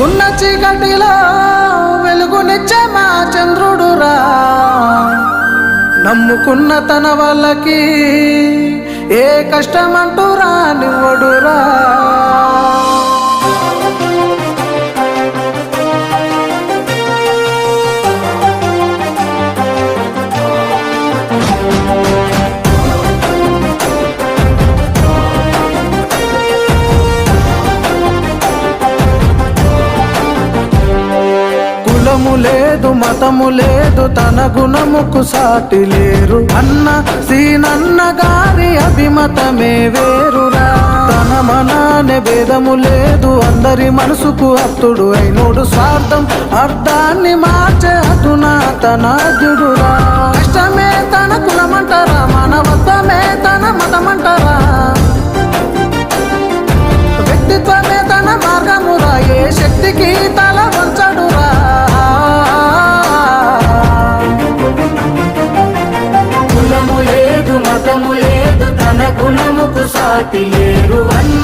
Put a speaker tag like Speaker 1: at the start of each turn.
Speaker 1: ఉన్న చీకటిలో వెలుగునిచ్చే మా చంద్రుడురా, నమ్ముకున్న తన వాళ్ళకి ఏ కష్టమంటూ రానివ్వడురా. కులము లేదు మతము లేదు తన గుణముకు సాటి లేరు అన్న సీనన్న గారి అభిమతమే వేరురా. తన మనానే భేదము లేదు అందరి మనసుకు అత్తుడు అయినోడు స్వార్థం అర్థాన్ని మార్చే అధునాతనాద్యుడురా. కష్టమే తన కులమంటారా మానవత్వమే తన మతమంటారా, వ్యక్తిత్వమే తన మార్గమురా ఏ శక్తికి తల వంచడురా. కులము లేదు మతము లేదు తన గుణముకు సాటి లేరు అన్న